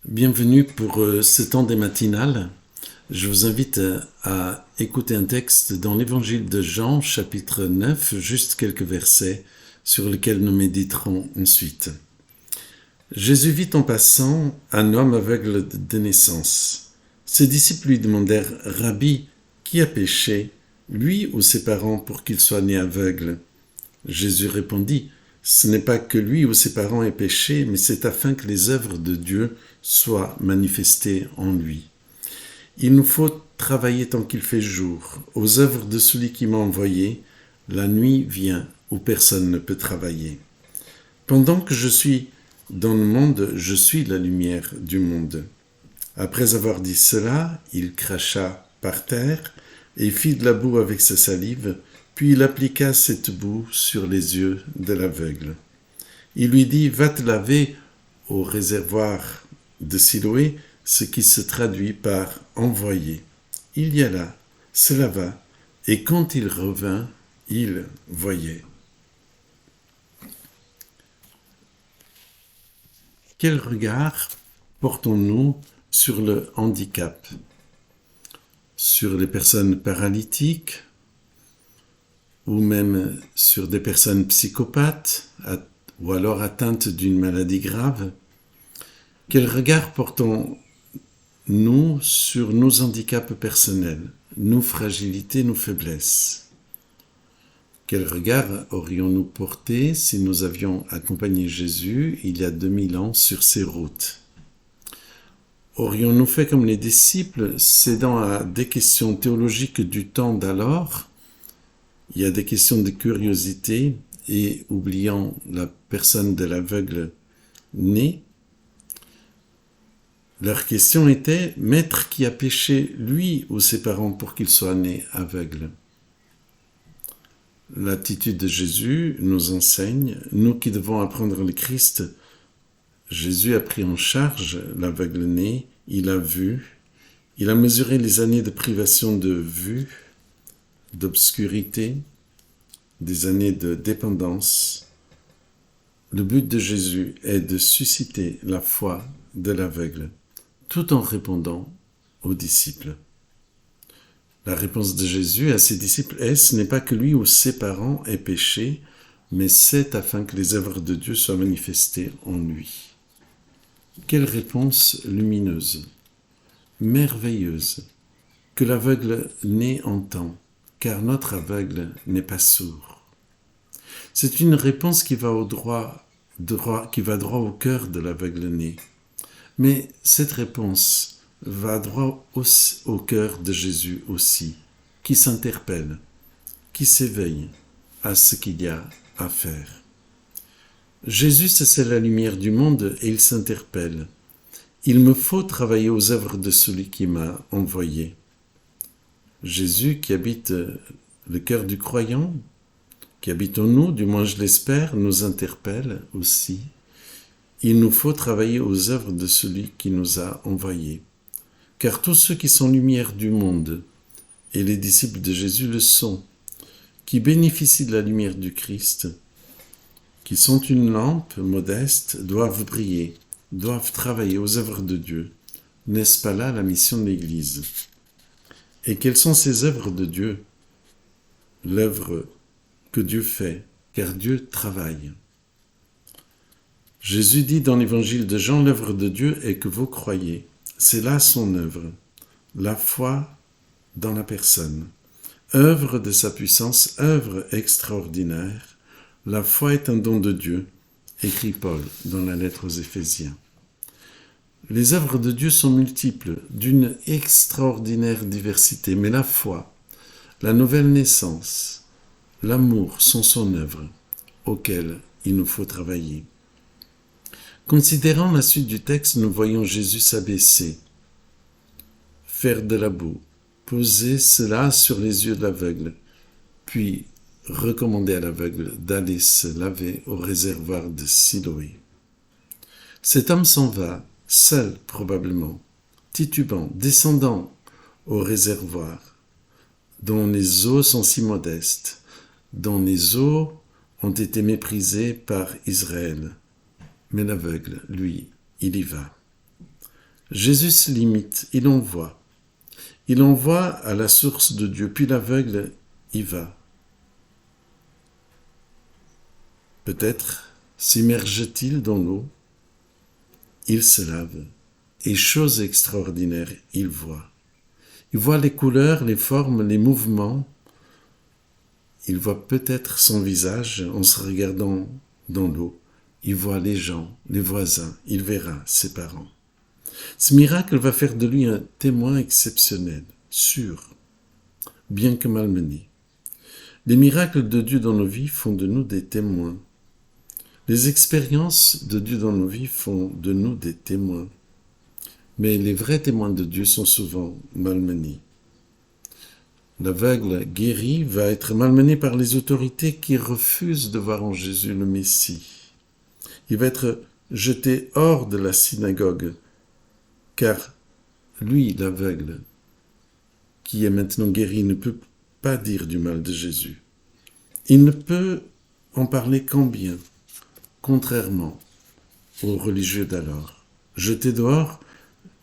Bienvenue pour ce temps des matinales. Je vous invite à écouter un texte dans l'évangile de Jean, chapitre 9, juste quelques versets sur lesquels nous méditerons ensuite. Jésus vit en passant un homme aveugle de naissance. Ses disciples lui demandèrent « Rabbi, qui a péché, lui ou ses parents, pour qu'il soit né aveugle ?» Jésus répondit « Ce n'est pas que lui ou ses parents aient péché, mais c'est afin que les œuvres de Dieu soient manifestées en lui. Il nous faut travailler tant qu'il fait jour. Aux œuvres de celui qui m'a envoyé, la nuit vient où personne ne peut travailler. Pendant que je suis dans le monde, je suis la lumière du monde. » Après avoir dit cela, il cracha par terre et fit de la boue avec sa salive, puis il appliqua cette boue sur les yeux de l'aveugle. Il lui dit « Va te laver au réservoir de Siloé », ce qui se traduit par « envoyer ». Il y alla, se lava, et quand il revint, il voyait. Quel regard portons-nous sur le handicap, sur les personnes paralytiques, ou même sur des personnes psychopathes, ou alors atteintes d'une maladie grave? Quel regard portons-nous sur nos handicaps personnels, nos fragilités, nos faiblesses? Quel regard aurions-nous porté si nous avions accompagné Jésus il y a 2000 ans sur ces routes? Aurions-nous fait comme les disciples, cédant à des questions théologiques du temps d'alors? Il y a des questions de curiosité et oubliant la personne de l'aveugle né. Leur question était « Maître, qui a péché, lui ou ses parents, pour qu'il soit né aveugle ?» L'attitude de Jésus nous enseigne, nous qui devons apprendre le Christ. Jésus a pris en charge l'aveugle né, il a vu, il a mesuré les années de privation de vue, d'obscurité, des années de dépendance. Le but de Jésus est de susciter la foi de l'aveugle, tout en répondant aux disciples. La réponse de Jésus à ses disciples est « Ce n'est pas que lui ou ses parents aient péché, mais c'est afin que les œuvres de Dieu soient manifestées en lui. » Quelle réponse lumineuse, merveilleuse, que l'aveugle né entend, car notre aveugle n'est pas sourd. C'est une réponse qui va droit au cœur de l'aveugle né. Mais cette réponse va droit au cœur de Jésus aussi, qui s'interpelle, qui s'éveille à ce qu'il y a à faire. Jésus, c'est la lumière du monde et il s'interpelle. Il me faut travailler aux œuvres de celui qui m'a envoyé. Jésus qui habite le cœur du croyant, qui habite en nous, du moins je l'espère, nous interpelle aussi. Il nous faut travailler aux œuvres de celui qui nous a envoyés. Car tous ceux qui sont lumière du monde, et les disciples de Jésus le sont, qui bénéficient de la lumière du Christ, qui sont une lampe modeste, doivent briller, doivent travailler aux œuvres de Dieu. N'est-ce pas là la mission de l'Église? Et quelles sont ces œuvres de Dieu? L'œuvre que Dieu fait, car Dieu travaille. Jésus dit dans l'évangile de Jean, l'œuvre de Dieu est que vous croyez. C'est là son œuvre, la foi dans la personne. Œuvre de sa puissance, œuvre extraordinaire. La foi est un don de Dieu, écrit Paul dans la lettre aux Éphésiens. Les œuvres de Dieu sont multiples, d'une extraordinaire diversité, mais la foi, la nouvelle naissance, l'amour sont son œuvre, auquel il nous faut travailler. Considérant la suite du texte, nous voyons Jésus s'abaisser, faire de la boue, poser cela sur les yeux de l'aveugle, puis recommander à l'aveugle d'aller se laver au réservoir de Siloé. Cet homme s'en va, seul probablement, titubant, descendant au réservoir, dont les eaux sont si modestes, dont les eaux ont été méprisées par Israël. Mais l'aveugle, lui, il y va. Jésus se limite, il envoie. Il envoie à la source de Dieu, puis l'aveugle y va. Peut-être s'immerge-t-il dans l'eau, il se lave, et chose extraordinaire, il voit. Il voit les couleurs, les formes, les mouvements. Il voit peut-être son visage en se regardant dans l'eau. Il voit les gens, les voisins, il verra ses parents. Ce miracle va faire de lui un témoin exceptionnel, sûr, bien que malmené. Les miracles de Dieu dans nos vies font de nous des témoins. Les expériences de Dieu dans nos vies font de nous des témoins. Mais les vrais témoins de Dieu sont souvent malmenés. L'aveugle guéri va être malmené par les autorités qui refusent de voir en Jésus le Messie. Il va être jeté hors de la synagogue, car lui, l'aveugle, qui est maintenant guéri, ne peut pas dire du mal de Jésus. Il ne peut en parler qu'en bien, contrairement aux religieux d'alors. Jeté dehors,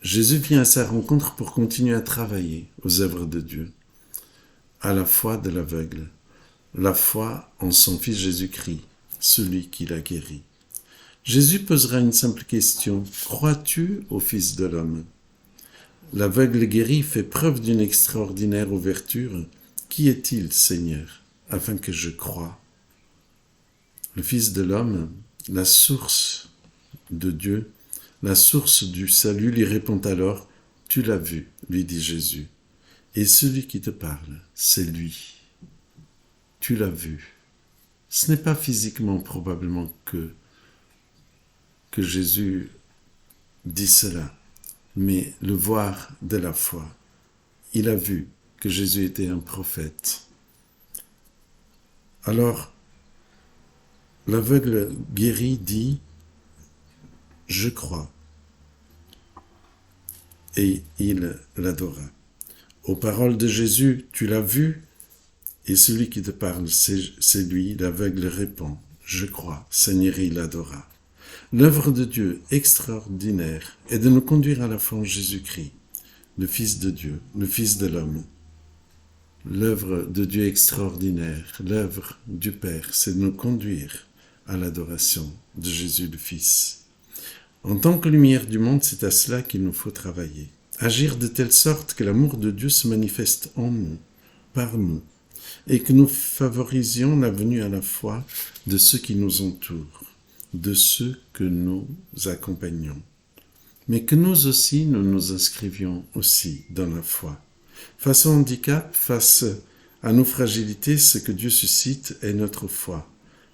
Jésus vient à sa rencontre pour continuer à travailler aux œuvres de Dieu, à la foi de l'aveugle, la foi en son Fils Jésus-Christ, celui qui l'a guéri. Jésus posera une simple question. Crois-tu au Fils de l'homme? L'aveugle guéri fait preuve d'une extraordinaire ouverture. Qui est-il, Seigneur, afin que je croie? Le Fils de l'homme, la source de Dieu, la source du salut, lui répond alors, « Tu l'as vu, lui dit Jésus, et celui qui te parle, c'est lui. Tu l'as vu. » Ce n'est pas physiquement probablement que Jésus dit cela, mais le voir de la foi. Il a vu que Jésus était un prophète. Alors, l'aveugle guéri dit « Je crois ». Et il l'adora. Aux paroles de Jésus, tu l'as vu, et celui qui te parle, c'est lui, l'aveugle répond, je crois, Seigneur, il l'adora. L'œuvre de Dieu extraordinaire est de nous conduire à la foi en Jésus-Christ, le Fils de Dieu, le Fils de l'homme. L'œuvre de Dieu extraordinaire, l'œuvre du Père, c'est de nous conduire à l'adoration de Jésus le Fils. En tant que lumière du monde, c'est à cela qu'il nous faut travailler. Agir de telle sorte que l'amour de Dieu se manifeste en nous, par nous, et que nous favorisions la venue à la foi de ceux qui nous entourent, de ceux que nous accompagnons. Mais que nous aussi, nous nous inscrivions aussi dans la foi. Face au handicap, face à nos fragilités, ce que Dieu suscite est notre foi.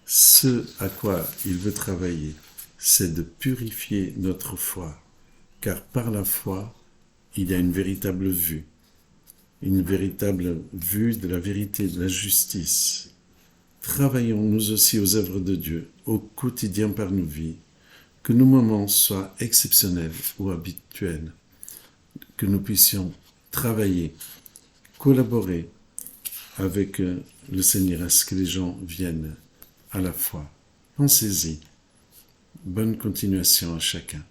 Ce à quoi il veut travailler, c'est de purifier notre foi, car par la foi, il y a une véritable vue de la vérité, de la justice. Travaillons nous aussi aux œuvres de Dieu, au quotidien par nos vies, que nos moments soient exceptionnels ou habituels, que nous puissions travailler, collaborer avec le Seigneur à ce que les gens viennent à la foi. Pensez-y. Bonne continuation à chacun.